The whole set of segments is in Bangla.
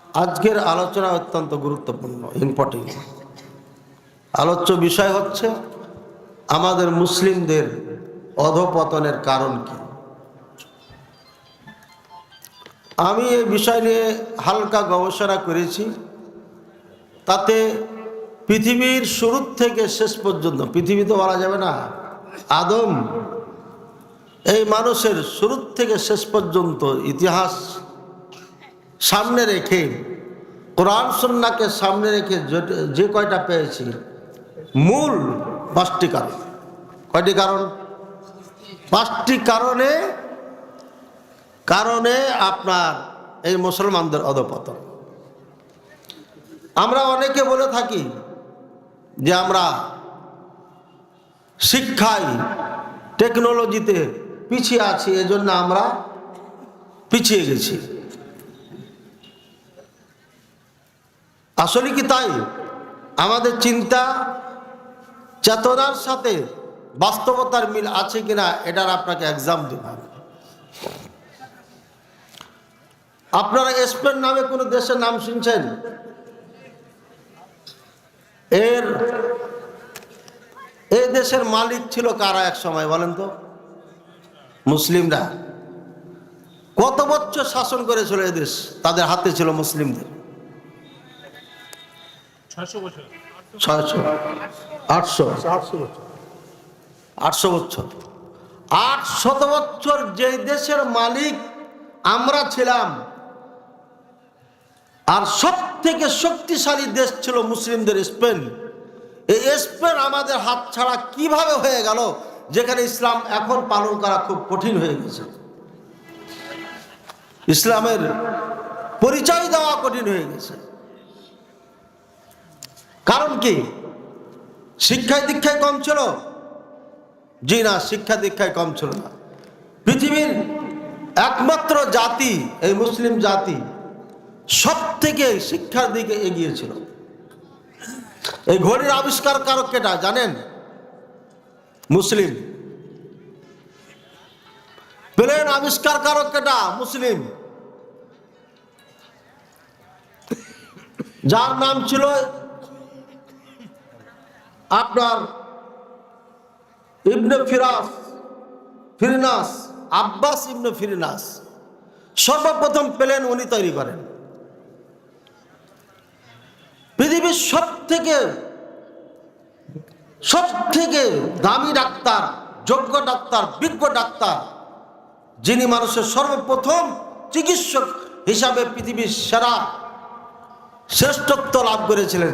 আজকের আলোচনা অত্যন্ত গুরুত্বপূর্ণ, ইম্পর্টেন্ট। আলোচ্য বিষয় হচ্ছে আমাদের মুসলিমদের অধঃপতনের কারণ কি। আমি এই বিষয় নিয়ে হালকা গবেষণা করেছি। তাতে পৃথিবীর শুরু থেকে শেষ পর্যন্ত, পৃথিবী তো বলা যাবে না, আদম এই মানুষের শুরু থেকে শেষ পর্যন্ত ইতিহাস সামনে রেখে, কোরআন সুন্নাহকে সামনে রেখে যে কয়টা পেয়েছি, মূল 5টি কারণ। কয়টি কারণ? 5টি কারণে আপনার এই মুসলমানদের অধঃপতন। আমরা অনেকে বলে থাকি যে আমরা শিক্ষায়, টেকনোলজিতে পিছিয়ে আছি, এজন্য আমরা পিছিয়ে গেছি। আসলে কি তাই? আমাদের চিন্তা চেতনার সাথে বাস্তবতার মিল আছে কিনা এটার আপনাকে এক্সাম দিতে হবে। আপনারা স্পেন নামে কোনো দেশের নাম শুনছেন? এই দেশের মালিক ছিল কারা এক সময় বলেন তো? মুসলিমরা। কত বছর শাসন করেছিল এই দেশ? তাদের হাতে ছিল মুসলিমদের 800 বছর। 800 বছর যে দেশের মালিক আমরা ছিলাম, আর সব থেকে শক্তিশালী দেশ ছিল মুসলিমদের স্পেন। এই স্পেন আমাদের হাত ছাড়া কিভাবে হয়ে গেল, যেখানে ইসলাম এখন পালন করা খুব কঠিন হয়ে গেছে। ইসলামের পরিচয় দেওয়া কঠিন হয়ে গেছে। কারণ কি? শিক্ষায় দীক্ষায় কম ছিল? জি না, শিক্ষা দীক্ষায় কম ছিল না। পৃথিবীর একমাত্র জাতি এই মুসলিম জাতি সব থেকে শিক্ষার দিকে এগিয়েছিল। এই ঘড়ির আবিষ্কার কারক কেটা জানেন? মুসলিম। প্লেন আবিষ্কার কারক কেটা? মুসলিম। যার নাম ছিল আপনার ইবনে ফিরিনাস, আব্বাস ইবনে ফিরিনাস। সর্বপ্রথম প্লেন উনি তৈরি করেন। পৃথিবীর সব থেকে দামি ডাক্তার, যোগ্য ডাক্তার, বিজ্ঞ ডাক্তার, যিনি মানুষের সর্বপ্রথম চিকিৎসক হিসাবে পৃথিবীর সেরা শ্রেষ্ঠত্ব লাভ করেছিলেন,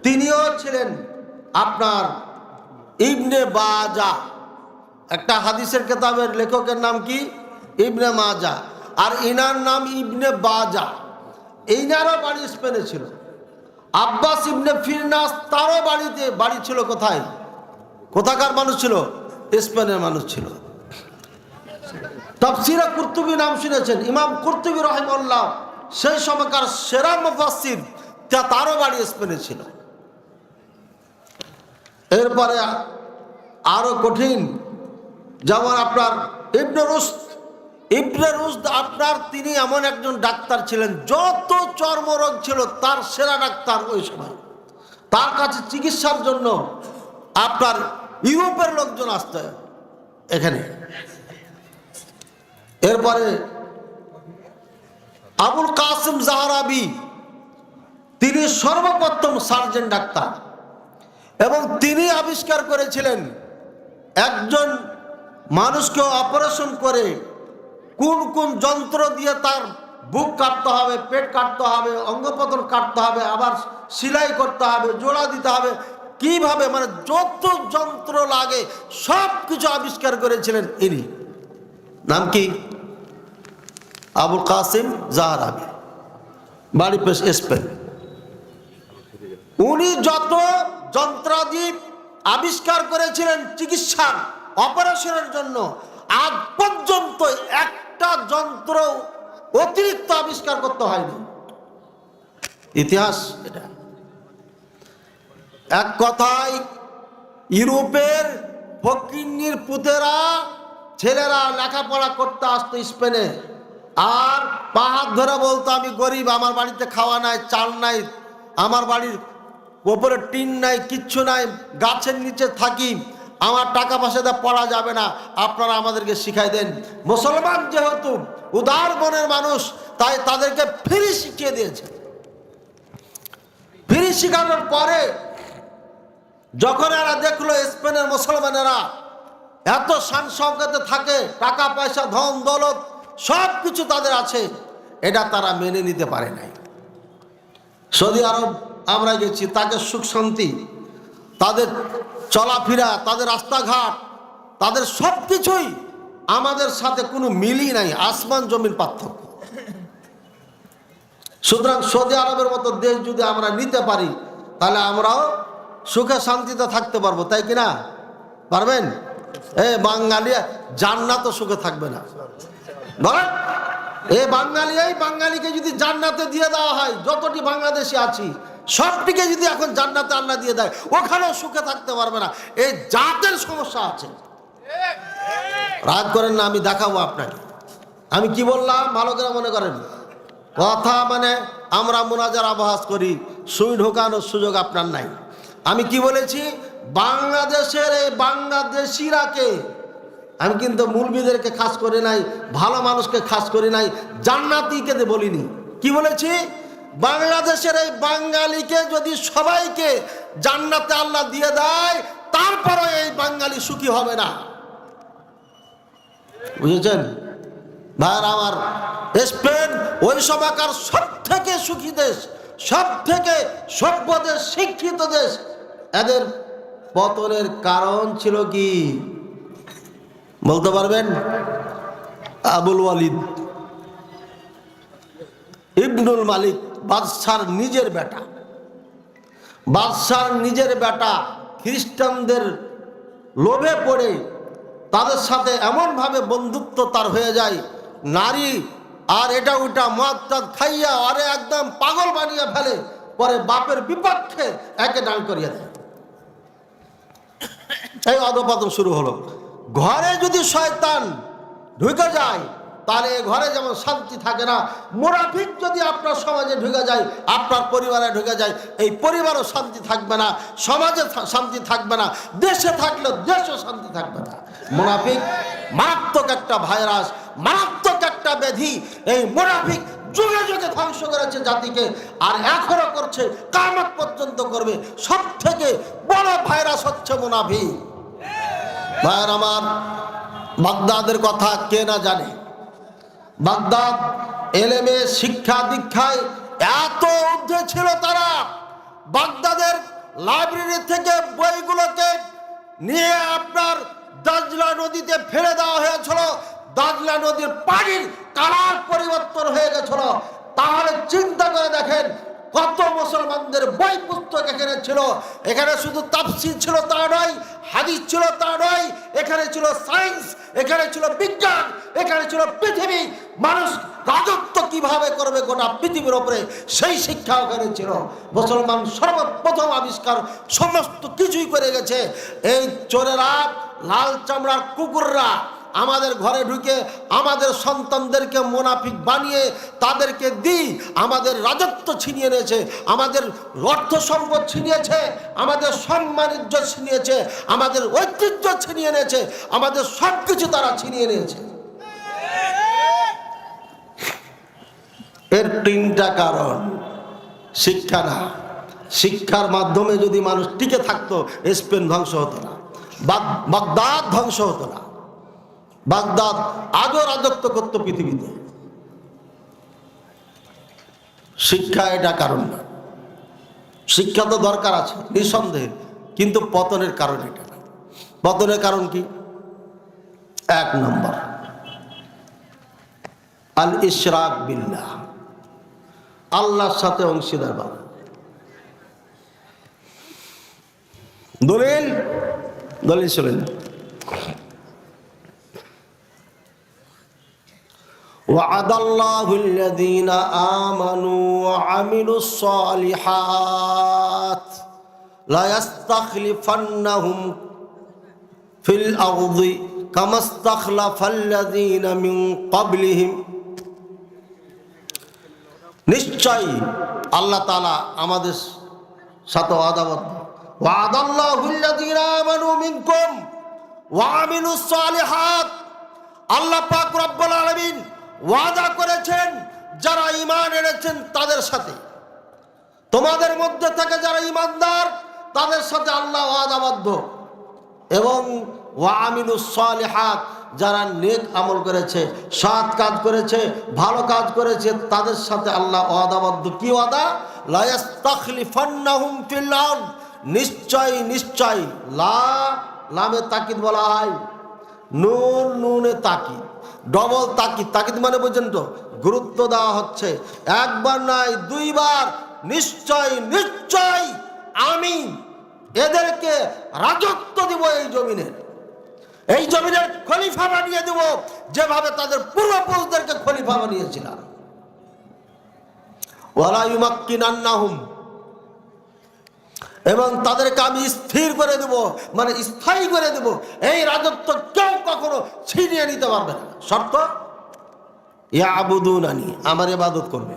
তিনিও ছিলেন আপনার ইবনে বাজা। একটা হাদিসের কিতাবের লেখকের নাম কি? ইবনে মাজা। আর ইনার নাম ইবনে বাজা। ইনারও বাড়ি স্পেনে ছিল। আব্বাস ইবনে ফিরনাস, তারও বাড়ি ছিল কোথায়? কোথাকার মানুষ ছিল? স্পেনের মানুষ ছিল। তাফসিরে কুরতুবী নাম শুনেছেন? ইমাম কুরতুবী রাহিমাহুল্লাহ, সেই সময়কার সেরা মুফাসসির, তারও বাড়ি স্পেনে ছিল। এরপরে আরো কঠিন, যেমন আপনার ইবনে রুশদ আপনার, তিনি এমন একজন ডাক্তার ছিলেন, যত চর্মরোগ ছিল তার সেরা ডাক্তার ওই সময়। তার কাছে চিকিৎসার জন্য আপনার ইউরোপের লোকজন আসতো এখানে। এরপরে আবুল কাসিম জাহরাবি, তিনি সর্বপ্রথম সার্জন ডাক্তার, এবং তিনি আবিষ্কার করেছিলেন একজন মানুষকে অপারেশন করে কোন কোন যন্ত্র দিয়ে তার বুক কাটতে হবে, পেট কাটতে হবে, অঙ্গপ্রত্যঙ্গ কাটতে হবে, আবার সেলাই করতে হবে, জোড়া দিতে হবে, কিভাবে, মানে যত যন্ত্র লাগে সব কিছু আবিষ্কার করেছিলেন ইনি। নাম কি? আবুল কাসিম জাহরাবি, বাড়ি স্পেন। উনি যত যন্ত্রাদি আবিষ্কার করেছিলেন চিকিৎসার, অপারেশনের জন্য, আজ পর্যন্ত একটা যন্ত্র অতিরিক্ত আবিষ্কার করতে হয়নি। ইতিহাস এটা। এক কথায় ইউরোপের ফকিন্নির পুতেরা, ছেলেরা লেখাপড়া করতে আসতো স্পেনে, আর পাহাড় ধরে বলতো আমি গরিব, আমার বাড়িতে খাওয়া নাই, চাল নাই, আমার বাড়ির ওপরে টিন নাই, কিচ্ছু নাই, গাছের নিচে থাকি, আমার টাকা পয়সা দিয়ে পড়া যাবে না, আপনারা আমাদেরকে শিখাই দেন। মুসলমান যেহেতু উদার মনের মানুষ, তাই তাদেরকে ফ্রি শিখিয়ে দিয়েছে। ফ্রি শিখানোর পরে যখন এরা দেখলো স্পেনের মুসলমানেরা এত শান শওকতে থাকে, টাকা পয়সা ধন দৌলত সব কিছু তাদের আছে, এটা তারা মেনে নিতে পারে নাই। সৌদি আরব আমরা গেছি, তাকে সুখ শান্তি, তাদের চলাফেরা, তাদের রাস্তাঘাট, তাদের সব কিছুই আমাদের সাথে কোনো মিলই নাই, আসমান জমিন পার্থক্য। সুতরাং সৌদি আরবের মতো দেশ যদি আমরা নিতে পারি, তাহলে আমরাও সুখে শান্তিতে থাকতে পারবো, তাই কিনা? পারবেন? বাঙালি জান্নাতও সুখে থাকবে না, বলেন? বাঙালিকে যদি জান্নাতে দিয়ে দেওয়া হয়, যতটি বাংলাদেশি আছি সবটিকে যদি এখন জান্নাতে আল্লাহ দিয়ে দেয়, ওখানেও সুখে থাকতে পারবে না। এই জাতের সমস্যা আছে। রাগ করেন না, আমি দেখাবো আপনাকে। আমি কি বললাম ভালো করে মনে করেন। কথা মানে আমরা মুনাজার আবাস করি, সুই ঢোকানোর সুযোগ আপনার নাই। আমি কি বলেছি? বাংলাদেশের এই বাংলাদেশিরাকে, আমি কিন্তু মুলবিদেরকে খাস করি নাই, ভালো মানুষকে খাস করি নাই, জান্নাতীকে বলিনি। কি বলেছি? বাংলাদেশের এই বাঙালিকে যদি সবাইকে জান্নাতে আল্লাহ দিয়ে দেয়, তারপরে এই বাঙালি সুখী হবে না। বুঝেছেন ভাইয়ার আমার? স্পেন ওই সময়কার সব থেকে সুখী দেশ, সব থেকে সভ্য দেশ, শিক্ষিত দেশ। এদের পতনের কারণ ছিল কি বলতে পারবেন? আবুল ওয়ালিদ ইবনুল মালিক, বাদশার নিজের বেটা। বাদশার নিজের বেটা খ্রিস্টানদের লোভে পড়ে তাদের সাথে এমনভাবে বন্ধুত্ব তার হয়ে যায়, নারী আর এটা ওটা মদ টদ খাইয়া আরে একদম পাগল বানিয়ে ফেলে, পরে বাপের বিপক্ষে একে ডাল করিয়ে দেয়। এই অধপতন শুরু হলো। ঘরে যদি শয়তান ঢুকে যায়, তাহলে ঘরে যেমন শান্তি থাকে না। মুনাফিক যদি আপনার সমাজে ঢুকে যায়, আপনার পরিবারে ঢুকে যায়, এই পরিবারও শান্তি থাকবে না, সমাজে শান্তি থাকবে না, দেশে থাকলে দেশও শান্তি থাকবে না। মুনাফিক মারাত্মক একটা ভাইরাস, মারাত্মক একটা ব্যাধি। এই মুনাফিক যুগে যুগে ধ্বংস করেছে জাতিকে, আর এখনো করছে, কিয়ামত পর্যন্ত করবে। সব থেকে বড় ভাইরাস হচ্ছে মুনাফিক। ভাইয়ের আমার, বাগদাদের কথা কে না জানে? বাগদাদ এলেমে, শিক্ষা দীক্ষায় এত ঊর্ধ্বে ছিল তারা। বাগদাদের লাইব্রেরি থেকে বইগুলোকে নিয়ে আপনার দাজলা নদীতে ফেলে দেওয়া হয়েছিল। দাজলা নদীর পানির কালার পরিবর্তন হয়ে গেছিল। তাহলে চিন্তা করে দেখেন, কত মুসলমানদের বই পুস্তক এখানে ছিল। এখানে শুধু তাফসীর ছিল তা নয়, হাদিস ছিল তা নয়, এখানে ছিল সায়েন্স, এখানে ছিল বিজ্ঞান, এখানে ছিল পৃথিবী, মানুষ রাজত্ব কিভাবে করবে গোটা পৃথিবীর উপরে, সেই শিক্ষা ওখানে ছিল। মুসলমান সর্বপ্রথম আবিষ্কার সমস্ত কিছুই করে গেছে। এই চোরেরা, লাল চামড়ার কুকুররা আমাদের ঘরে ঢুকে আমাদের সন্তানদেরকে মুনাফিক বানিয়ে তাদেরকে দিই আমাদের রাজত্ব ছিনিয়ে নিয়েছে, আমাদের অর্থ সম্পদ ছিনিয়েছে, আমাদের সম্মান ইজ্জত ছিনিয়েছে, আমাদের ঐতিহ্য ছিনিয়ে নিয়েছে, আমাদের সব কিছু তারা ছিনিয়ে নিয়েছে। এর তিনটা কারণ। শিক্ষা না। শিক্ষার মাধ্যমে যদি মানুষ টিকে থাকতো, স্পেন ধ্বংস হতো না, বাগদাদ ধ্বংস হতো না। বাগদাদ আজও রাজত্ব করত পৃথিবীতে। শিক্ষা এটা কারণ না। শিক্ষা তো দরকার আছে নিঃসন্দেহে, কিন্তু পতনের কারণ এটা না। পতনের কারণ কি? এক নম্বর, আল ইশরাক বিল্লাহ, আল্লাহর সাথে অংশীদার বানানো। দলিল শুনেন। وعد الله الذين آمنوا وعملوا الصالحات لا يستخلفنهم في الأرض كما استخلف الذين من قبلهم নিশ্চয়ই আল্লাহ তাআলা আমাদের সাথে ওয়াদাবদ্ধ। ওয়াদাল্লাহুল্লাযীনা আমানু মিনকুম ওয়া আমিলুস সালিহাত। আল্লাহ পাক রব্বুল আলামিন ওয়াদা করেছেন যারা ঈমান এনেছেন তাদের সাথে, তোমাদের মধ্যে থেকে যারা ঈমানদার তাদের সাথে আল্লাহ ওয়াদাবদ্ধ। এবং ওয়া আমিলুস সালিহাত, যারা নেক আমল করেছে, সৎ কাজ করেছে, ভালো কাজ করেছে, তাদের সাথে আল্লাহ ওয়াদাবদ্ধ। কি ওয়াদা? লা ইস্তাখলিফান্নাহুম ফিল আরদ। নিশ্চয় নিশ্চয়, লামে তাকিদ বলা হয়, নুনে তাকিদ, ডবল তাকিদ। তাকিদ মানে বুঝছেন তো, গুরুত্ব দেওয়া হচ্ছে, একবার নয় দুইবার। নিশ্চয় নিশ্চয় আমি এদেরকে রাজত্ব দিব এই জমিনের, এই জমিনের খলিফা বানিয়ে দেব, যেভাবে তাদের পূর্বপুরুষদেরকে খলিফা বানিয়েছিলাম। ওয়ালা ইউমাক্কিনান্নাহুম, এবং তাদেরকে আমি স্থির করে দেব, মানে স্থায়ী করে দেব। এই রাজত্ব কেউ কখনো ছিনিয়ে নিতে পারবে না। শর্ত, ইয়াবুদুনানি, আমার ইবাদত করবে,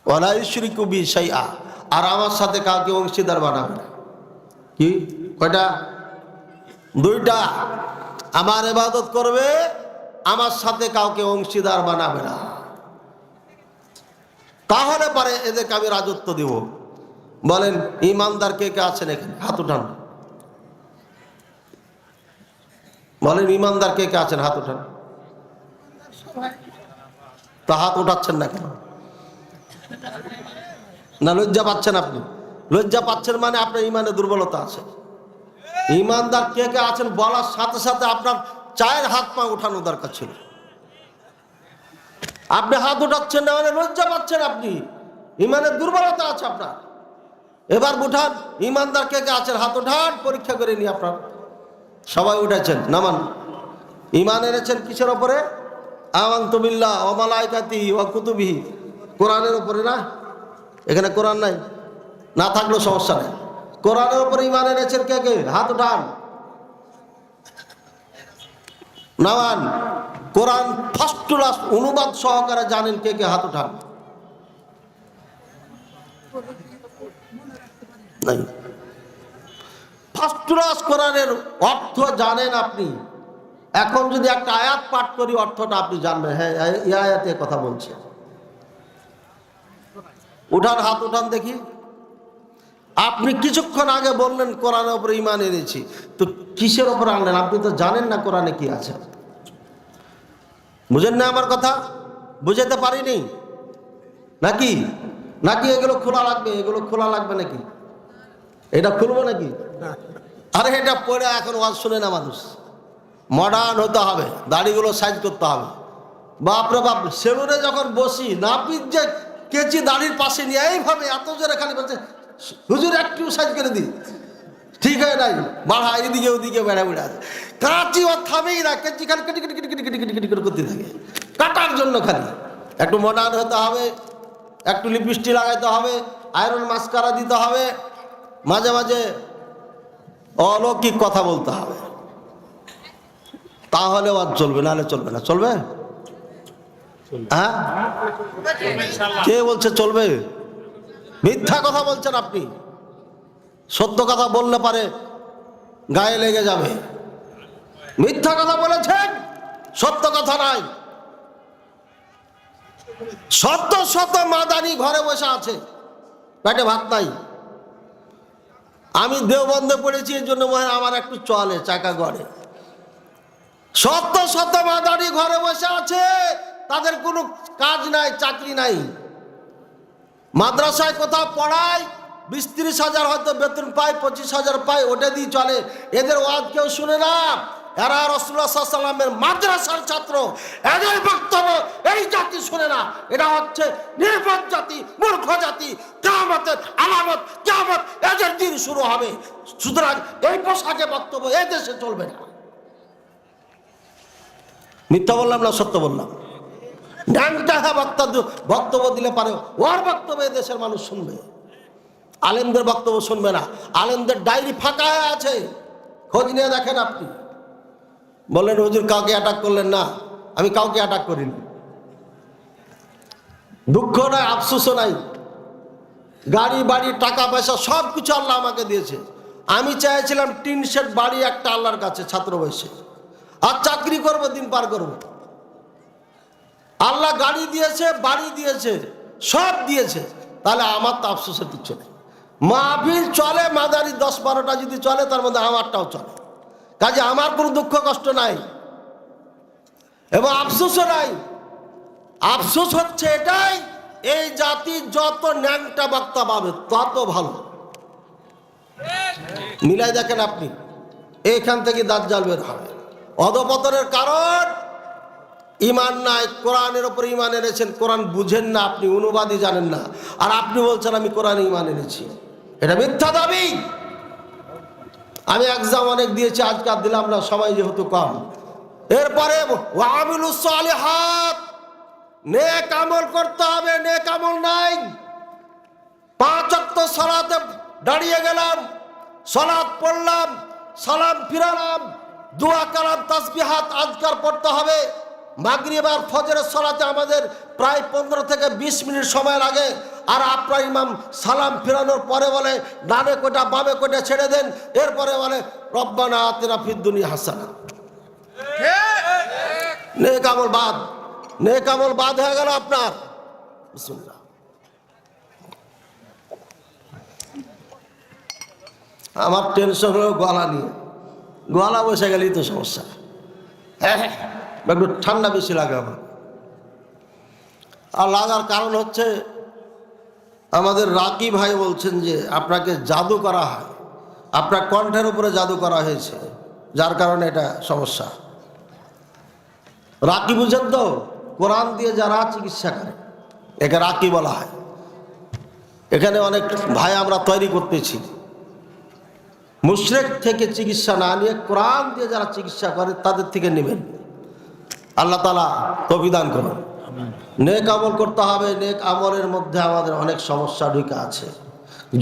ওয়ালা ইউশরিকু বি শাইআ, আর আমার সাথে কাউকে অংশীদার বানাবে না। কি কয়টা? দুইটা। আমার ইবাদত করবে, আমার সাথে কাউকে অংশীদার বানাবে না। তাহলে পারে এদেরকে আমি রাজত্ব দিব। বলেন ঈমানদার কে কে আছেন এখানে? হাত উঠান। বলেন ঈমানদার কে কে আছেন? হাত উঠান। তা হাত উঠাচ্ছেন না কেন? না লজ্জা পাচ্ছেন আপনি? লজ্জা পাচ্ছেন মানে আপনার ঈমানে দুর্বলতা আছে। ঈমানদার কে কে আছেন বলার সাথে সাথে আপনার চায়ের হাত পা উঠানো দরকার ছিল। আপনি হাত উঠাচ্ছেন না মানে লজ্জা পাচ্ছেন, আপনি ঈমানের দুর্বলতা আছে আপনার। এবার উঠান, ঈমানদার কে কে আছেন? হাত উঠান, পরীক্ষা করে নি আপনার। সবাই উঠেছেন, নামান। ঈমান এনেছেন কিসের ওপরে? আমানতু বিল্লাহ ওয়া মালাইকাতিহি ওয়া কুতুবিহি, কোরআনের উপরে না? এখানে কোরআন নাই, না থাকলেও সমস্যা নেই। কোরআনের উপরে ঈমান এনেছেন কে কে? হাত উঠান, নামান। কোরআন ফার্স্ট টু লাস্ট অনুবাদ সহকারে জানেন কে কে? হাত উঠান। নাই। ফার্স্ট টু লাস্ট কোরআনের অর্থ জানেন আপনি? এখন যদি একটা আয়াত পাঠ করি অর্থটা আপনি জানবেন, হ্যাঁ এই আয়াতে কথা বলছে। উঠান, হাত উঠান দেখি। আপনি কিছুক্ষণ আগে বললেন কোরআনের উপরে ঈমান এনেছি, তো কিসের উপরে আনলেন? আপনি তো জানেন না কোরআনে কি আছে। বুঝেন না আমার কথা? বুঝাতে পারিনি নাকি? নাকি এগুলো খোলা লাগবে? এগুলো খোলা লাগবে নাকি? এটা খুলবো নাকি? আরে এটা পড়ে এখন ওয়াজ শুনে না মানুষ। মডার্ন হতে হবে, দাড়িগুলো সাইজ করতে হবে। বাপরে বাপ, সেলুনে যখন বসি, নাপিত যে কেচি দাড়ির পাশে নিয়ে এইভাবে এত জোরে খালি বলছে, হুজুর একটু সাইজ করে দিই, ঠিক হয় নাই, বাড়া এদিকে ওদিকে বেড়া বেড়া আছে। কাঁচি ও থামেই না, কেচি খালি কেটে কেটে কেটে কেটে কেটে কেটে করতে থাকে, কাটার জন্য খালি। একটু মডার্ন হতে হবে, একটু লিপস্টিক লাগাইতে হবে, আয়রন মাস্কারা দিতে হবে, মাঝে মাঝে অলৌকিক কথা বলতে হবে, তাহলে আর চলবে, নাহলে চলবে না। চলবে? হ্যাঁ, কে বলছে চলবে? মিথ্যা কথা বলছেন আপনি। সত্য কথা বললে পারে গায়ে লেগে যাবে। মিথ্যা কথা বলেছেন, সত্য কথা নাই। শত শত মাদানি ঘরে বসে আছে, পেটে ভাত নাই। আমি দেওবন্দে পড়েছি, এর জন্য মনে হয় আমার একটু চলে চাকা গড়ে। শত শত মাদানি ঘরে বসে আছে, তাদের কোনো কাজ নাই, চাকরি নাই। মাদ্রাসায় কোথাও পড়ায়, 20-30 হাজার হয়তো বেতন পায়, 25 হাজার পায়, ওটা দিয়ে চলে। এদের ওয়াজ কেউ শুনে না। এরা রাসূলুল্লাহ সাল্লাল্লাহু আলাইহি ওয়াসাল্লামের মাদ্রাসার ছাত্র। এদের বক্তব্য এই জাতি শুনে না। এটা হচ্ছে নির্বোধ জাতি, মূর্খ জাতি। কিয়ামতের আলামত, কিয়ামত এদের দিন শুরু হবে। সুতরাং এই পোশাকে বক্তব্য এই দেশে চলবে না। মিথ্যা বললাম না সত্য বললাম? বক্তব্য দিলে পারে ওর বক্তব্য দেশের মানুষ শুনবে, আলেমদের বক্তব্য শুনবে না। আলেমদের ডায়েরি ফাঁকা আছে, খোঁজ নিয়ে দেখেন আপনি। বললেন হুজুর কাউকে অ্যাটাক করলেন না, আমি কাউকে অ্যাটাক করিনি। দুঃখ নাই, আফসোসও নাই। গাড়ি বাড়ি টাকা পয়সা সব কিছু আল্লাহ আমাকে দিয়েছে। আমি চাইছিলাম টিন শেড বাড়ি একটা আল্লাহর কাছে ছাত্র বয়সে, আর চাকরি করব, দিন পার করব। আল্লাহ গাড়ি দিয়েছে, বাড়ি দিয়েছে, সব দিয়েছে, তাহলে আমার তো আফসোসের কিছু নেই। মাহফিল চলে, মাদারি 10-12টা যদি চলে, তার মধ্যে আমারটাও চলে, কাজে আমার কোনো দুঃখ কষ্ট নাই এবং আফসোসও নাই। আফসোস হচ্ছে এটাই, এই জাতি যত ন্যাংটা বক্তা পাবে তত ভালো। মিলাই দেখেন আপনি, এইখান থেকে দাজ্জাল বের হবে। অধপতনের কারণ ঈমান নাই। কোরআনের উপর ঈমান এনেছেন, কোরআন বুঝেন না আপনি, অনুবাদই জানেন না, আর আপনি বলছেন আমি কোরআনে ঈমান এনেছি। এটা মিথ্যা দাবি। আমি এক্সাম অনেক দিয়েছি, আজকে আর দিলাম না, সময় যেহেতু কম। এরপরে ওয়ামিলুস সালিহাত, নেক আমল করতে হবে। নেক আমল নাই। 5 ওয়াক্ত সালাতে দাঁড়িয়ে গেলাম, সালাত পড়লাম, সালাম ফিরালাম, দোয়া কালাম তাসবিহাত আজকার পড়তে হবে। মাগরিব আর ফজরের সালাতে আমাদের প্রায় 15 থেকে 20 মিনিট সময় লাগে, আর আপনার ইমাম সালাম ফিরানোর পরে বলে ডানে কোটা বামে কোটা ছেড়ে দেন, এরপরে বলে রব্বানা আতিনা ফিদ দুনিয়া হাসানা। নেক আমল বাদ, নেক আমল বাদ হয়ে গেল আপনার। বিসমিল্লাহ। আমার টেনশন হলো গলা নিয়ে, গলা বসে গেলেই তো সমস্যা। একটু ঠান্ডা বেশি লাগে আমার, আর লাগার কারণ হচ্ছে আমাদের রাকি ভাই বলছেন যে আপনাকে জাদু করা হয়, আপনার কণ্ঠের উপরে জাদু করা হয়েছে, যার কারণে এটা সমস্যা। রাকি বুঝেন তো, কোরআন দিয়ে যারা চিকিৎসা করে একে রাকি বলা হয়। এখানে অনেক ভাই আমরা তৈরি করতেছি, মুশরিক থেকে চিকিৎসা না নিয়ে কোরআন দিয়ে যারা চিকিৎসা করে তাদের থেকে নেবেন। আল্লাহ তাআলা তৌফিক দান করুন। নেক আমল করতে হবে। নেক আমলের মধ্যে আমাদের অনেক সমস্যা ঢুকে আছে।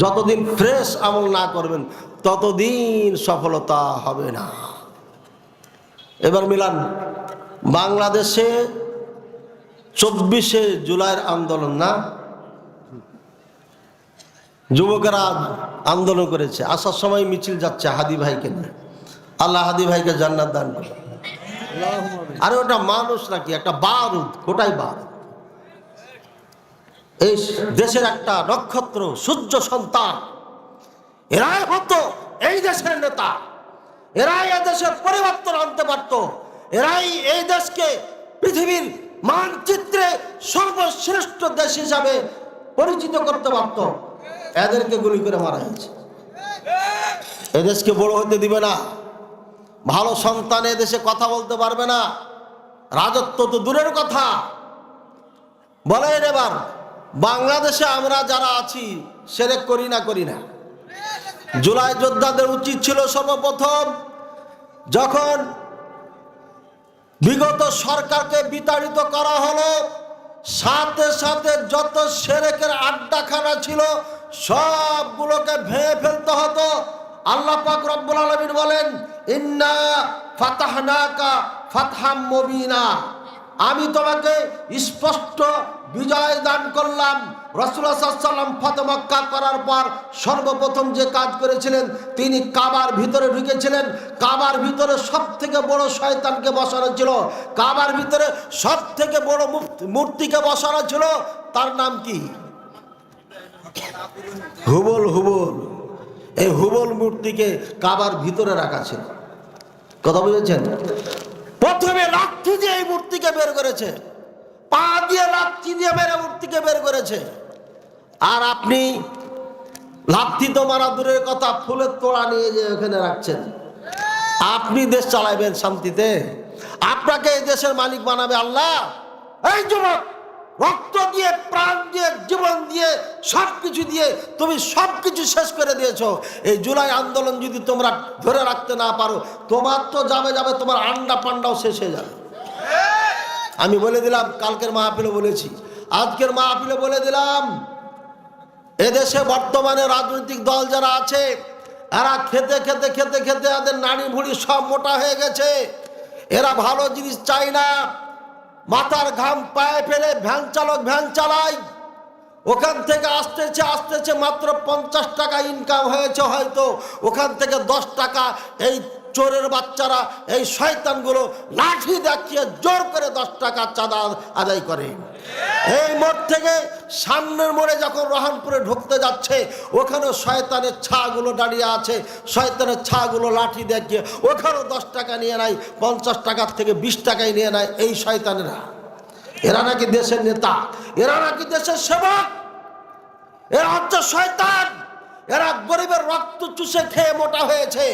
যতদিন ফ্রেশ আমল না করবেন ততদিন সফলতা হবে না। এবার মিলান, বাংলাদেশে 24শে জুলাইয়ের আন্দোলন না, যুবকেরা আন্দোলন করেছে, আসার সময় মিছিল যাচ্ছে হাদি ভাইকে নিয়ে। আল্লাহ হাদি ভাইকে জান্নাত দান করে। আরে ওটা মানুষ নাকি, একটা বারুদ, ওটাই বারুদ। এই দেশের একটা নক্ষত্র, সূর্য সন্তান, এরাই হতো এই দেশের নেতা, এরাই এই দেশের পরিবর্তন আনতে পারত, এরাই এই দেশকে পৃথিবীর মানচিত্রে সর্বশ্রেষ্ঠ দেশ হিসাবে পরিচিত করতে পারত। এদেরকে গুলি করে মারা হয়েছে। এদেশকে বড় হতে দিবে না, ভালো সন্তান এদেশে কথা বলতে পারবে না, রাজত্ব তো দূরের কথা। বলেন এবার বাংলাদেশে আমরা যারা আছি শিরক করি না? জুলাই যোদ্ধাদের উচিত ছিল সর্বপ্রথম, যখন বিগত সরকারকে বিতাড়িত করা হলো, সাথে সাথে যত শিরকের আড্ডাখানা ছিল সবগুলোকে ভেঙে ফেলতে হতো। আল্লাহ পাক রব্বুল আলামিন বলেন, ইন্না ফাতাহনাকা ফাতহাম মুবিনা, আমি তোমাকে স্পষ্ট বিজয় দান করলাম। রাসূলুল্লাহ সাল্লাল্লাহু আলাইহি ওয়াসাল্লাম ফতহ মক্কা করার পর সর্বপ্রথম যে কাজ করেছিলেন, তিনি কাবার ভিতরে ঢুকেছিলেন। কাবার ভিতরে সব থেকে বড় শয়তানকে বসানো ছিল, কাবার ভিতরে সব থেকে বড় মূর্তিকে বসানো ছিল, তার নাম কি? হুবল। এই হুবল মূর্তিকে কাবার ভিতরে রাখা ছিল। কথা বুঝেছেন? প্রথমে লাঠি দিয়ে এই মূর্তিকে বের করেছে, পা দিয়ে লাঠি দিয়ে মেরে মূর্তিকে বের করেছে। আর আপনি লাঠি তো মারা দূরের কথা, ফুলের তোড়া নিয়ে যে ওখানে রাখছেন। আপনি দেশ চালাইবেন শান্তিতে? আপনাকে এই দেশের মালিক বানাবে আল্লাহ? এই যুবক, রক্ত দিয়ে, প্রাণ দিয়ে, জীবন দিয়ে, সবকিছু দিয়ে তুমি সবকিছু শেষ করে দিয়েছো। এই জুলাই আন্দোলন যদি তোমরা ধরে রাখতে না পারো, তোমার তো যাবে, তোমার আন্ডা পান্ডাও শেষ হয়ে যাবে। আমি বলে দিলাম, কালকের মাহফিলে বলেছি, আজকের মাহফিলে বলে দিলাম, এদেশে বর্তমানে রাজনৈতিক দল যারা আছে, এরা খেতে খেতে খেতে খেতে এদের নাড়ি ভুড়ি সব মোটা হয়ে গেছে। এরা ভালো জিনিস চায় না, মাথার ঘাম পায়ে ফেলে ভ্যান চালক ভ্যান চালায়, ওখান থেকে আসতেছে আসতেছে মাত্র 50 টাকা ইনকাম হয়েছে, হয়তো ওখান থেকে 10 টাকা এই চোরের বাচ্চারা, এই শয়তানগুলো লাঠি দেখিয়ে জোর করে 10 টাকা চাঁদা আদায় করে। এই মোড় থেকে সামনের মোড়ে যখন রহনপুরে ঢুকতে যাচ্ছে, ওখানে শয়তানের ছাগুলো দাঁড়িয়ে আছে, শয়তানের ছাগুলো লাঠি দেখিয়ে ওখানেও 10 টাকা নিয়ে নেয়, 50 টাকার থেকে 20 টাকায় নিয়ে নেয় এই শয়তানেরা। এরা নাকি দেশের নেতা, এরা নাকি দেশের সেবক, এরা হচ্ছে শয়তান। এরা গরিবের রক্ত চুষে খেয়ে মোটা হয়েছে।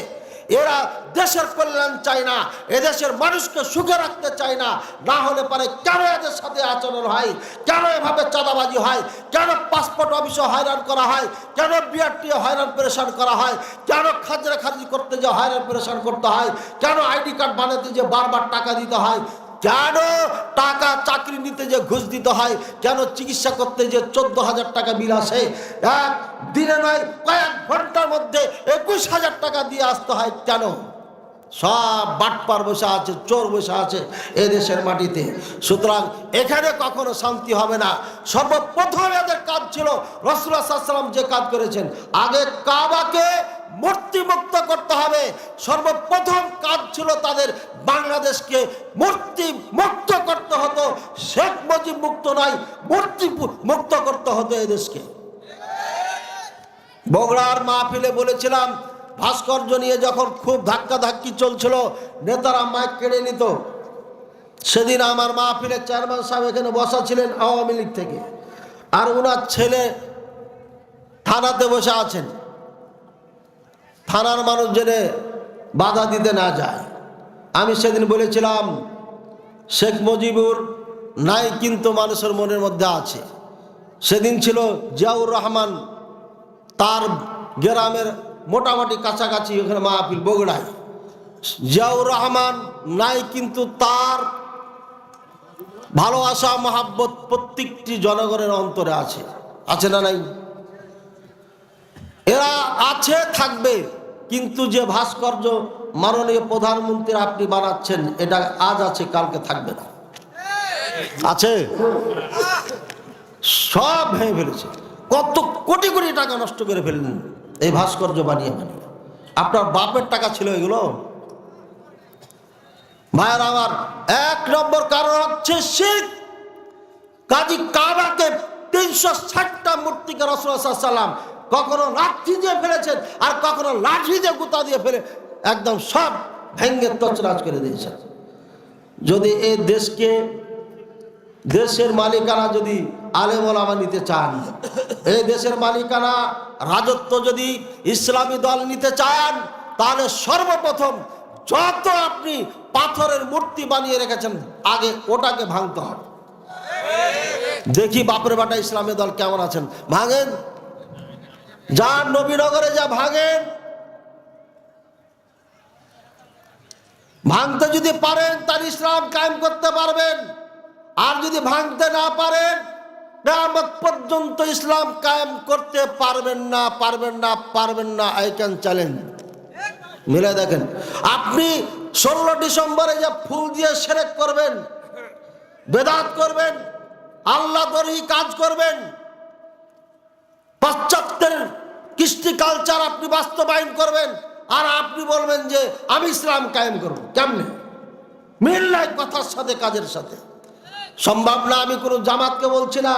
এরা দেশের কল্যাণ চায় না, এদেশের মানুষকে সুখে রাখতে চায় না। না হলে পারে কেন এদের সাথে আচরণ হয়, কেন এভাবে চাঁদাবাজি হয়, কেন পাসপোর্ট অফিসে হয়রান করা হয়, কেন বিআরটি হয়রান পেরেশান করা হয়, কেন খাজরা খারিজ করতে যে হয়রান পেরেশান করতে হয়, কেন আইডি কার্ড বানাতে যে বারবার টাকা দিতে হয়, কেন টাকা চাকরি নিতে যে ঘুষ দিতে হয়, কেন চিকিৎসা করতে যে 14,000 টাকা বিল আসে, এক দিনে নয় কয়েক ঘন্টার মধ্যে 21,000 টাকা দিয়ে আসতে হয়, কেন? সব বাটপার বসে আছে, চোর বসে আছে এদেশের মাটিতে। সুতরাং এখানে কখনো শান্তি হবে না। সর্বপ্রথম এদের কাজ ছিল রাসূলুল্লাহ সাল্লাল্লাহু আলাইহি ওয়াসাল্লাম যে কাজ করেছেন, আগে কাবাকে মূর্তি মুক্ত করতে হবে। সর্বপ্রথম কাজ ছিল তাদের বাংলাদেশকে মূর্তি মুক্ত করতে হতো। শেখ মুজিব মুক্ত নয়, মূর্তি মুক্ত করতে হতো এদেশকে। বগুড়ার মাহফিলে বলেছিলাম, ভাস্কর্য নিয়ে যখন খুব ধাক্কাধাক্কি চলছিল, নেতারা মাইক কেড়ে নিত। সেদিন আমার মাহফিলের চেয়ারম্যান সাহেব এখানে বসা ছিলেন আওয়ামী লীগ থেকে, আর ওনার ছেলে থানাতে বসে আছেন। থানার মানুষ জেনে বাধা দিতে না যায়। আমি সেদিন বলেছিলাম, শেখ মুজিবুর নাই কিন্তু মানুষের মনের মধ্যে আছে। সেদিন ছিল জিয়াউর রহমান, তার গ্রামের মোটামুটি কাছাকাছি ওখানে মাহফিল বগুড়ায়। জিয়াউর রহমান নাই কিন্তু তার ভালোবাসা মহাব্বত প্রত্যেকটি জনগণের অন্তরে আছে, আছে না নাই? এরা আছে, থাকবে। কিন্তু যে ভাস্কর্য মাননীয় প্রধানমন্ত্রী আপনি বানাচ্ছেন, এটা আজ আছে কালকে থাকবে না, আছে। সব ভেঙে ফেলেছে, কত কোটি কোটি টাকা নষ্ট করে ফেললেন এই ভাস্কর্য বানিয়ে বানিয়ে। আপনার বাপের টাকা ছিল এগুলো? ভাইয়ের আমার, 1 নম্বর কারণ হচ্ছে শিরক। কাজী কাবাকে 360টা মূর্তিকে রাসূলুল্লাহ সাল্লাল্লাহু আলাইহি ওয়াসাল্লাম কখনো লাঠি দিয়ে ফেলেছেন, আর কখনো লাঠি দিয়ে গুতা দিয়ে ফেলে একদম সব ভেঙ্গে তছনছ করে দিয়েছেন। যদি এই দেশকে, দেশের মালিকানা যদি আলেম ওলামা নিতে চান, এই দেশের মালিকানা রাজত্ব যদি ইসলামী দল নিতে চান, তাহলে সর্বপ্রথম যত আপনি পাথরের মূর্তি বানিয়ে রেখেছেন, আগে ওটাকে ভাঙতে হবে। দেখি বাপরে বাটা ইসলামী দল কেমন আছেন, ভাঙেন। যান নবীনগরে যা ভাঙেন, ভাঙতে যদি পারেন তার ইসলাম কায়েম করতে পারবেন। আর যদি ভাঙতে না পারেন, কিয়ামত পর্যন্ত ইসলাম কায়েম করতে পারবেন না, পারবেন না, পারবেন না। I can challenge. মিলে দেখেন, আপনি 16 ডিসেম্বরে যে ফুল দিয়ে শিরক করবেন, বেদাত করবেন, আল্লাহ দরহি কাজ করবেন, পাশ্চাত্যের কৃষ্টি কালচার আপনি বাস্তবায়ন করবেন, আর আপনি বলবেন যে আমি ইসলাম কায়েম করব। কেমনে মিল নাই কথার সাথে কাজের সাথে? সম্ভব না। আমি কোনো জামাতকে বলছি না,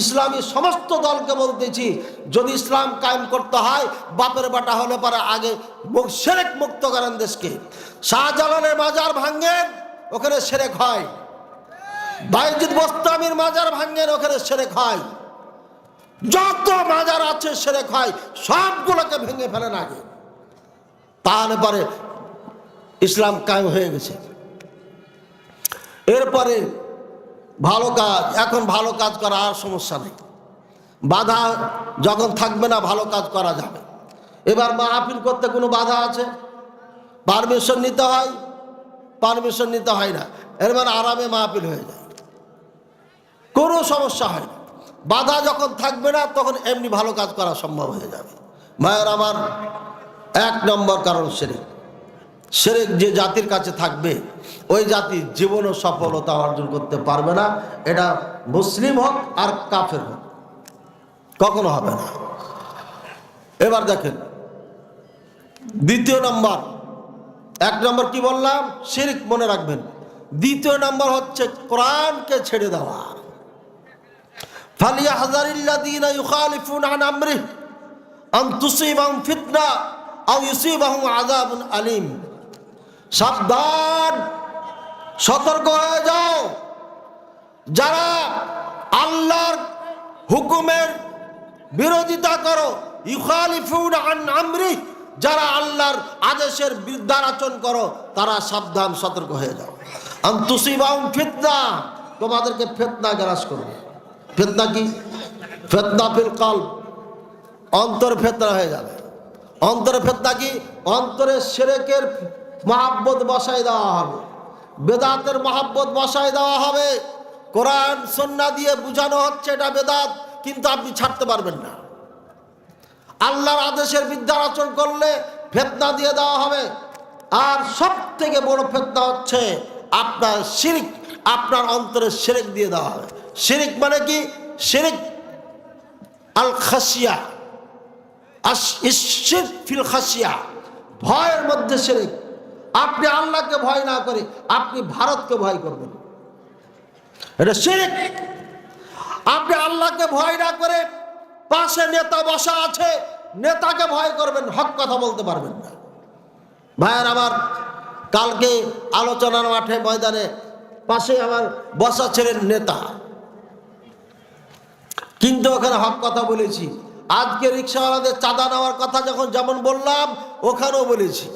ইসলামী সমস্ত দলকে বলতেছি, যদি ইসলাম কায়েম করতে হয়, বাপের বাটা হলে পরে আগে শিরক মুক্ত করেন দেশকে। শাহজালালের মাজার ভাঙ্গেন, ওখানে শিরক হয়। বায়েজিদ বোস্তামির মাজার ভাঙ্গেন, ওখানে শিরক হয়। যত মাজার আছে শিরক হয়, সবগুলোকে ভেঙে ফেলেন আগে, তাহলে পরে ইসলাম কায়েম হয়ে গেছে। এরপরে ভালো কাজ, এখন ভালো কাজ করা আর সমস্যা নেই, বাধা যখন থাকবে না ভালো কাজ করা যাবে। এবার মাহফিল করতে কোনো বাধা আছে? পারমিশন নিতে হয়, পারমিশন নিতে হয় না, এর মানে আরামে মাহফিল হয়ে যায়, কোনো সমস্যা হয় না। বাধা যখন থাকবে না, তখন এমনি ভালো কাজ করা সম্ভব হয়ে যাবে। ভাইয়ের আমার, 1 নম্বর কারণ শিরক। শিরক যে জাতির কাছে থাকবে ওই জাতি জীবনও সফলতা অর্জন করতে পারবে না। এটা মুসলিম হোক আর কাফের হোক, কখনো হবে না। এবার দেখেন দ্বিতীয় নাম্বার, এক নম্বর কি বললাম? শিরক, মনে রাখবেন। দ্বিতীয় নাম্বার হচ্ছে কোরআনকে ছেড়ে দেওয়া। ফালিয়াহযারিল্লাযীনা ইউখালিফুনা আন আমরিহি আন তুসিবাহুম ফিতনা আও ইউসিবাহুম আযাবুন আলীম। সাবধান, সতর্ক হয়ে যাও, যারা আল্লাহর হুকুমের বিরোধিতা করো। ইউখালিফুনা আন আমরিহি, যারা আল্লাহর আদেশের বিরুদ্ধাচরণ করো, তারা সাবধান, সতর্ক হয়ে যাও। আন তুসিবাহুম ফিতনা, তোমাদেরকে ফিতনা গ্রাস করবে। ফিতনা কি? ফিতনা ফিল কলব, অন্তর ফিতনা হয়ে যাবে। অন্তরে ফিতনা কি? অন্তরে শিরকের মহাব্বত বসায় দেওয়া হবে, বেদাতের মহাব্বত বসায় দেওয়া হবে। কোরআন সুন্নাহ দিয়ে বুঝানো হচ্ছে এটা বেদাত, কিন্তু আপনি ছাড়তে পারবেন না। আল্লাহর আদেশের বিরুদ্ধাচরণ করলে ফিতনা দিয়ে দেওয়া হবে। আর সব থেকে বড় ফিতনা হচ্ছে আপনার শিরক, আপনার অন্তরে শিরক দিয়ে দেওয়া হবে। শিরক মানে কি? শিরক আল খাসিয়া, আশ-শিরক ফিল খাসিয়া, ভয়ের মধ্যে শিরক। আপনি আল্লাহকে ভয় না করে আপনি ভারতকে ভয় করবেন, এটা শিরক। আপনি আল্লাহকে ভয় না করে পাশে নেতা বসা আছে, নেতাকে ভয় করবেন, হক কথা বলতে পারবেন না। ভাইয়ের আমার, কালকে আলোচনার মাঠে ময়দানে পাশে আমার বসা ছিলেন নেতা, কিন্তু ওখানে হক কথা বলেছি। আজকে রিক্সাওয়ালাদের চাঁদা নেওয়ার কথা যখন যেমন বললাম, ওখানেও বলেছি।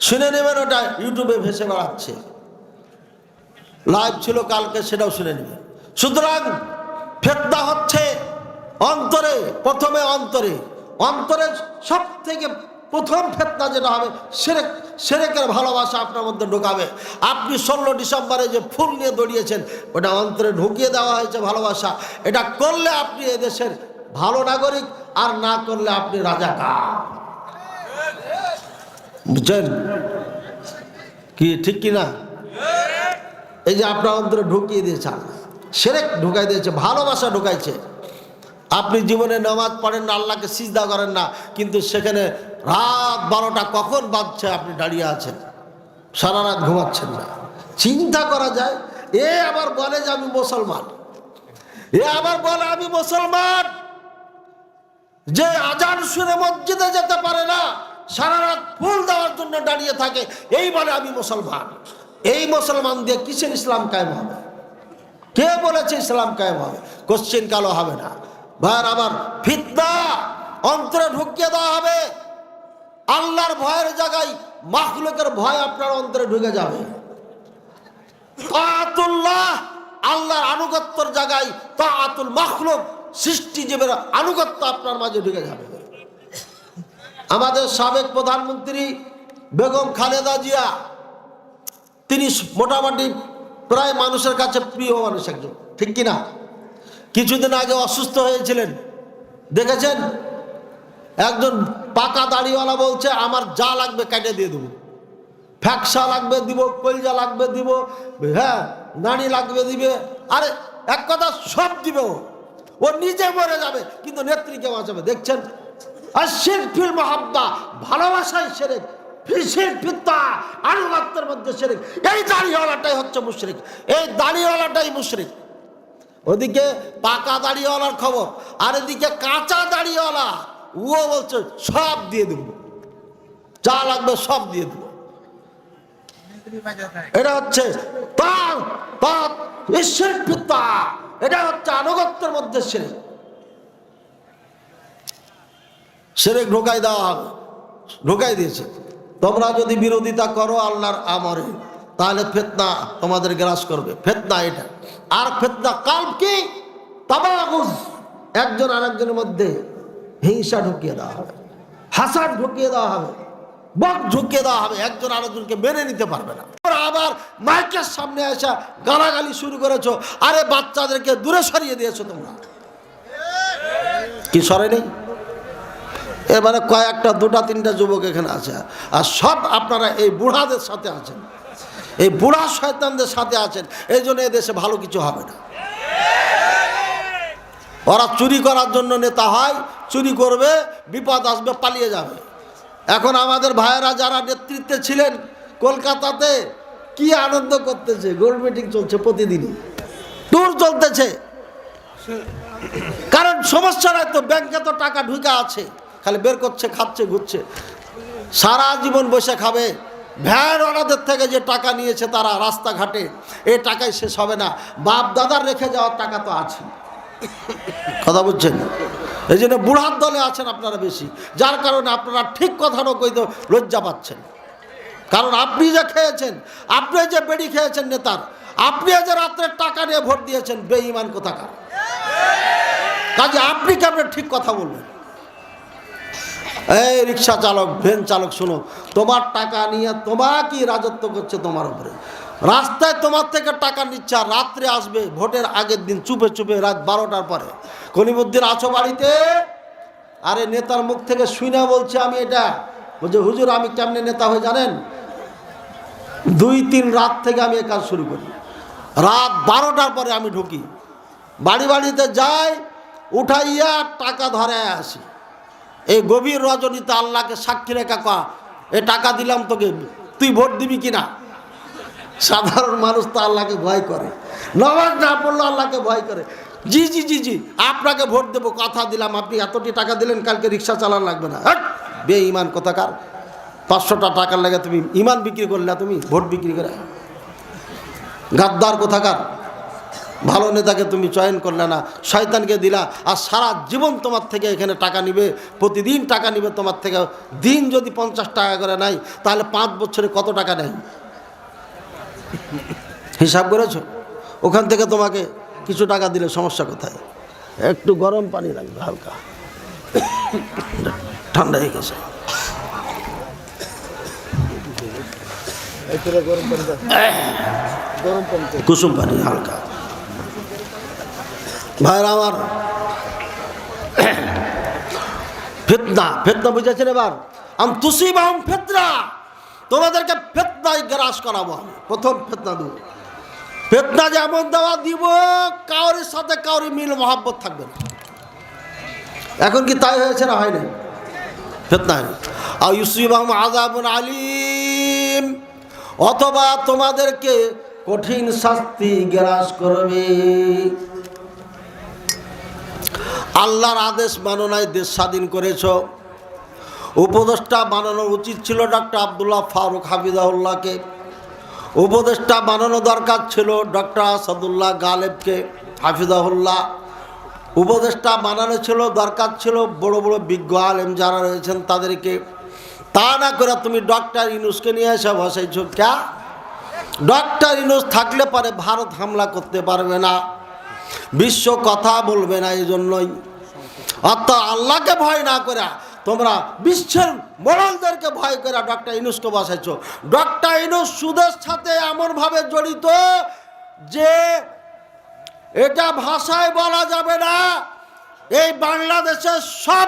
শুনে নেবেন, ওটা ইউটিউবে ভেসে বেড়াচ্ছে, লাইভ ছিল কালকে, সেটাও শুনে নেবেন। সুতরাং ফিতনা হচ্ছে অন্তরে, প্রথমে অন্তরে। অন্তরে সব থেকে প্রথম ফিতনা যেটা হবে, শিরক, শিরকের ভালোবাসা আপনার মধ্যে ঢোকাবে। আপনি 16 ডিসেম্বরে যে ফুল নিয়ে দৌড়িয়েছেন, ওটা অন্তরে ঢুকিয়ে দেওয়া হয়েছে ভালোবাসা। এটা করলে আপনি এদেশের ভালো নাগরিক, আর না করলে আপনি রাজাকার। বুঝছেন কি? ঠিক কিনা? এই যে আপনার অন্তরে ঢুকিয়ে দিয়েছে, শিরক ঢুকাই দিয়েছে, ভালোবাসা ঢুকাইছে। আপনি জীবনে নামাজ পড়েন না, আল্লাহকে সিজদা করেন না, কিন্তু সেখানে রাত 12টা কখন বাজছে আপনি দাঁড়িয়ে আছেন, সারা রাত ঘুমাচ্ছেন না। চিন্তা করা যায়, এ আবার বলে যে আমি মুসলমান, এ আবার বলে আমি মুসলমান, যে আজান শুনে মসজিদে যেতে পারে না, সারা রাত ফুল দেওয়ার জন্য দাঁড়িয়ে থাকে, এই বলে আমি মুসলমান। এই মুসলমান দিয়ে কিসের ইসলাম কায়েম হবে? কে বলেছে ইসলাম কায়েম হবে? কোশ্চেন কালো হবে না। ভাইয়ের আবার, ফিতনা অন্তরে ঢুকিয়ে দেওয়া হবে। আল্লাহর ভয়ের জায়গায় মাখলুকের ভয় আপনার অন্তরে ঢুকে যাবে। তাআতুল্লাহ, আল্লাহর আনুগত্যের জায়গায় তাআতুল মাখলুক, সৃষ্টিজীবের আনুগত্য আপনার মাঝে ঢুকে যাবে। আমাদের সাবেক প্রধানমন্ত্রী বেগম খালেদা জিয়া, তিনি মোটামুটি প্রায় মানুষের কাছে প্রিয় মানুষ একজন, ঠিক কিনা? কিছুদিন আগে অসুস্থ হয়েছিলেন, দেখেছেন? একজন পাকা দাড়িওয়ালা বলছে আমার যা লাগবে কেটে দিয়ে দেবো, ফ্যাকসা লাগবে দিব, কলজা লাগবে দিব, হ্যাঁ নাড়ি লাগবে দিবে, আরে এক কথা সব দিবে। ও নিজে মরে যাবে কিন্তু নেত্রীকে বাঁচাবে। দেখছেন? আর শিরক ফিল মাহাব্বা, ভালোবাসায় শিরক, শিরক ফিতনা, আনুগত্যের মধ্যে শিরক। এই দাড়িওয়ালাটাই হচ্ছে মুশরিক, এই দাড়িওয়ালাটাই মুশরিক। ওদিকে পাকা দাড়িওয়ালার খবর, আর এদিকে কাঁচা দাড়িওয়ালা, ও বলছে সব দিয়ে দেব, যা লাগবে সব দিয়ে দেব। এটা হচ্ছে শিরক ফিতনা, এটা হচ্ছে আনুগত্যের মধ্যে শিরক। শিরক ঢোকাই দেওয়া হবে, ঢোকাই দিয়েছে। তোমরা যদি বিরোধিতা করো আল্লাহর আমরে, তাহলে ফিতনা তোমাদের গ্রাস করবে। ফিতনা এটা। আর ফিতনা কালব কি? তাবাগুজ, একজন আরেকজনের মধ্যে হিংসা ঢুকিয়ে দেওয়া হবে, হাসাদ ঢুকিয়ে দেওয়া হবে, বক ঢুকিয়ে দেওয়া হবে, একজন আরেকজনকে মেনে নিতে পারবে না। আবার মাইকের সামনে আসা গালাগালি শুরু করেছো, আরে বাচ্চাদেরকে দূরে সরিয়ে দিয়েছো তোমরা, কি সরে নেই? এবারে কয়েকটা দুটা তিনটা যুবক এখানে আছে, আর সব আপনারা এই বুড়াদের সাথে আছেন, এই বুড়া শয়তানদের সাথে আছেন। এই জন্য এদেশে ভালো কিছু হবে না। ওরা চুরি করার জন্য নেতা হয়, চুরি করবে, বিপদ আসবে, পালিয়ে যাবে। এখন আমাদের ভাইয়েরা যারা নেতৃত্বে ছিলেন কলকাতাতে কি আনন্দ করতেছে, গোল মিটিং চলছে প্রতিদিনই, ট্যুর চলতেছে। কারণ সমস্যা নাই তো, ব্যাংকে তো টাকা ঢুকে আছে, খালি বের করছে, খাচ্ছে, ঘুরছে, সারা জীবন বসে খাবে। ভ্যান ওনাদের থেকে যে টাকা নিয়েছে তারা রাস্তাঘাটে, এই টাকাই শেষ হবে না। বাপ দাদার রেখে যাওয়ার টাকা তো আছে, কথা বুঝছেন? এই জন্য বুড়ার দলে আছেন আপনারা বেশি, যার কারণে আপনারা ঠিক কথাটা কইতে লজ্জা পাচ্ছেন। কারণ আপনি যে খেয়েছেন, আপনি যে বেড়ি খেয়েছেন নেতার, আপনি যে রাত্রে টাকা নিয়ে ভোট দিয়েছেন, বেঈমান কোথাকার। কাজে আপনি কেমন ঠিক কথা বলবেন? এই রিক্সা চালক, ভ্যান চালক, শোনো, তোমার টাকা নিয়ে তোমাকেই রাজত্ব করছে তোমার উপরে। রাস্তায় তোমার থেকে টাকা নিচ্ছে, আর রাত্রে আসবে ভোটের আগের দিন চুপে চুপে রাত 12টার পরে। কলিমুদ্দিন আছো বাড়িতে? আরে নেতার মুখ থেকে শুনে বলছে আমি এটা, বলছে হুজুর আমি কেমনে নেতা হয়ে জানেন? 2-3 রাত থেকে আমি এই কাজ শুরু করি, রাত 12টার পরে আমি ঢুকি, বাড়ি বাড়িতে যাই, উঠাইয়া টাকা ধরে আসি। এই গভীর রজনীতে আল্লাহকে সাক্ষী রেখা কয়া, এ টাকা দিলাম তোকে, তুই ভোট দিবি কিনা? সাধারণ মানুষ তো আল্লাহকে ভয় করে, নামাজ না পড়লো আল্লাহকে ভয় করে। জি জি জি জি আপনাকে ভোট দেবো, কথা দিলাম, আপনি এতটি টাকা দিলেন, কালকে রিক্সা চালান লাগবে না। বেঈমান কোথাকার, 500টা টাকার লাগে তুমি ইমান বিক্রি করলে, তুমি ভোট বিক্রি করে। গাদ্দার কোথাকার, ভালো নেতাকে তুমি চয়ন করলে না, শয়তানকে দিলা, আর সারা জীবন তোমার থেকে এখানে টাকা নিবে, প্রতিদিন টাকা নিবে তোমার থেকে। দিন যদি 50 টাকা করে নেয়, তাহলে 5 বছরে কত টাকা নেয় হিসাব করেছো? ওখান থেকে তোমাকে কিছু টাকা দিলে সমস্যা কোথায়? একটু গরম পানি লাগবে, হালকা ঠান্ডা হয়ে গেছে। কুসুম পানি হালকা। ভাইরা আমার, ফিতনা, ফিতনা বুঝেছেন? এবার তুসিবাহুম ফিতনা, তোমাদেরকে ফিতনায় গ্রাস করাবো আমি। প্রথম ফিতনা দেব, ফিতনা যেমন দেওয়া দিব, কাউরির সাথে কাউরি মিল মহাব্বত থাকবে না। এখন কি তাই হয়েছে না হয়নি? ফিতনা আর ইউসিবাহুম আযাবুন আলীম, অথবা তোমাদেরকে কঠিন শাস্তি গ্রাস করবে। আল্লাহর আদেশ মানো নাই, দেশ স্বাধীন করেছ। উপদেষ্টা বানানো উচিত ছিল ডক্টর আবদুল্লাহ ফারুক হাফিজাহুল্লাহকে, উপদেষ্টা বানানো দরকার ছিল ডক্টর আসাদুল্লাহ গালেবকে হাফিজাহুল্লাহ, উপদেষ্টা বানানো ছিল দরকার ছিল বড় বড় বিজ্ঞ আলেম যারা রয়েছেন তাদেরকে। তা না করে তুমি ডক্টর ইউনূসকে নিয়ে এসে বসাইছো। ক্যা? ডক্টর ইউনূস থাকলে পরে ভারত হামলা করতে পারবে না, বিশ্ব কথা বলবে না। এই জন্যই অর্থাৎ আল্লাহকে ভয় না করে তোমরা বিশ্বের মোড়লদেরকে ভয় করে ডক্টর ইউনূসকে বসাইছো। ডক্টর ইউনূস সুদের সাথে এমনভাবে জড়িত যে এটা ভাষায় বলা যাবে না। এই বাংলাদেশের সব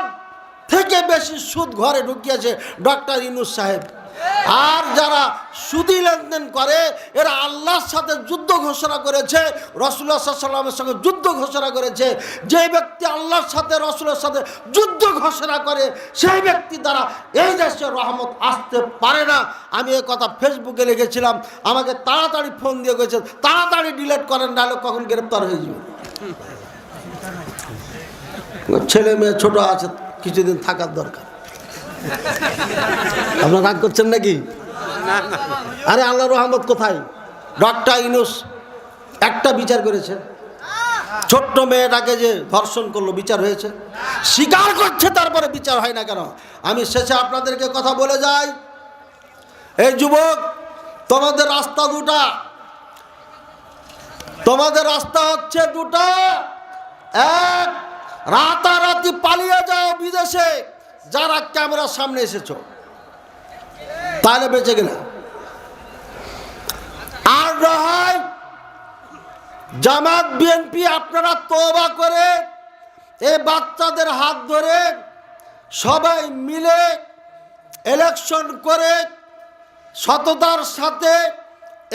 থেকে বেশি সুদ ঘরে ঢুকিয়েছে ডক্টর ইউনূস সাহেব। আর যারা সুদি লেনদেন করে এরা আল্লাহর সাথে যুদ্ধ ঘোষণা করেছে, রাসূলুল্লাহ সাল্লাল্লাহু আলাইহি ওয়াসাল্লামের সঙ্গে যুদ্ধ ঘোষণা করেছে। যে ব্যক্তি আল্লাহর সাথে রাসূলের সাথে যুদ্ধ ঘোষণা করে সেই ব্যক্তি দ্বারা এই দেশে রহমত আসতে পারে না। আমি এই কথা ফেসবুকে লিখেছিলাম, আমাকে তাড়াতাড়ি ফোন দিয়ে গেছে, তাড়াতাড়ি ডিলিট করেন, নাহলে কখন গ্রেপ্তার হয়ে যাবে। ছেলে মেয়ে ছোট আছে, কিছুদিন থাকার দরকার। আপনারা রাগ করছেন নাকি? আরে আল্লাহর রহমত কোথায়? ডক্টর ইউনূস একটা বিচার করেছে, ছোট্ট মেয়েটাকে যে ধর্ষণ করলো বিচার হয়েছে, স্বীকার করছে, তারপরে বিচার হয় না কেন? আমি শেষে আপনাদেরকে কথা বলে যাই, এই যুবক, তোমাদের রাস্তা দুটা, তোমাদের রাস্তা হচ্ছে দুটা। এক, রাতারাতি পালিয়ে যাও বিদেশে, যারা ক্যামেরার সামনে এসেছো, তাহলে বেঁচে গেলে। আর নয়, জামাত বিএনপি আপনারা তওবা করে এই বাচ্চাদের হাত ধরে সবাই মিলে ইলেকশন করে সততার সাথে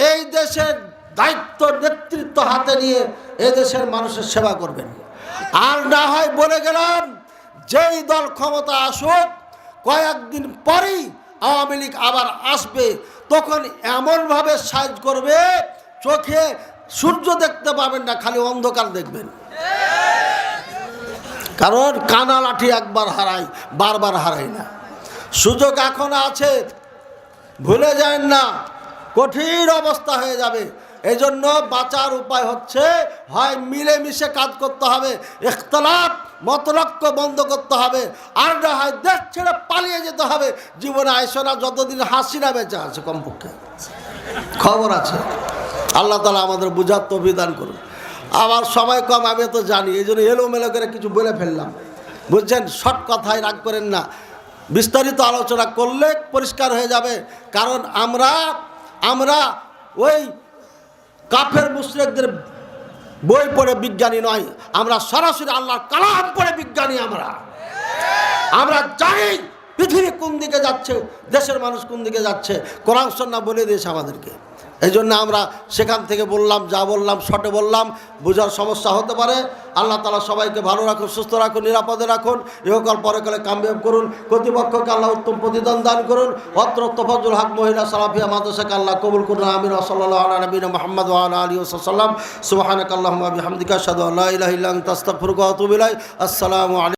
এই দেশের দায়িত্ব নেতৃত্ব হাতে নিয়ে এই দেশের মানুষের সেবা করবেন। আর না হয় বলে গেলাম, যেই দল ক্ষমতা আসুক কয়েকদিন পরেই আওয়ামী লীগ আবার আসবে, তখন এমনভাবে সাইজ করবে চোখে সূর্য দেখতে পাবেন না, খালি অন্ধকার দেখবেন। কারণ কানা লাঠি একবার হারাই, বারবার হারাই না। সুযোগ এখন আছে, ভুলে যান না, কঠিন অবস্থা হয়ে যাবে। এই জন্য বাঁচার উপায় হচ্ছে হয় মিলেমিশে কাজ করতে হবে, ইখতিলাফ মতলক্য বন্ধ করতে হবে, আর না হয় দেশ ছেড়ে পালিয়ে যেতে হবে। জীবনে আইসো না যতদিন হাসিনা বেঁচে আছে, কমপক্ষে খবর আছে। আল্লাহ তাআলা আমাদের বুঝার তৌফিক দান করুন। আমার সময় কম, আমি তো জানি, এই জন্য এলোমেলো করে কিছু বলে ফেললাম, বুঝছেন। শর্ট কথায় রাগ করেন না, বিস্তারিত আলোচনা করলে পরিষ্কার হয়ে যাবে। কারণ আমরা ওই কাফের মুশরিকদের বই পড়ে বিজ্ঞানী নয়, আমরা সরাসরি আল্লাহর কালাম পড়ে বিজ্ঞানী। আমরা জানি পৃথিবী কোন দিকে যাচ্ছে, দেশের মানুষ কোন দিকে যাচ্ছে, কোরআন সুন্নাহ বলে দিয়েছে আমাদেরকে। এই জন্য আমরা সেখান থেকে বললাম, যা বললাম শর্টে বললাম, বোঝার সমস্যা হতে পারে। আল্লাহ তাআলা সবাইকে ভালো রাখুন, সুস্থ রাখুন, নিরাপদে রাখুন, ইহকাল পরকালে কামিয়াব করুন। কর্তৃপক্ষকে আল্লাহ উত্তম প্রতিদান দান করুন। অত্র তফাজ্জুল হক মহিলা সালাফিয়া মাদ্রাসাকে আল্লাহ কবুল করুন। আমিন। সাল্লাল্লাহু আলা নবিয়িনা মুহাম্মদ ওয়া আলা আলিহি ওয়াসাল্লাম। সুবহানাকাল্লাহুম্মা ওয়া বিহামদিকা আশহাদু আল্লা ইলাহা ইল্লা আনতা আস্তাগফিরুকা ওয়া আতুবু ইলাইক। আসসালামু আলাইকুম।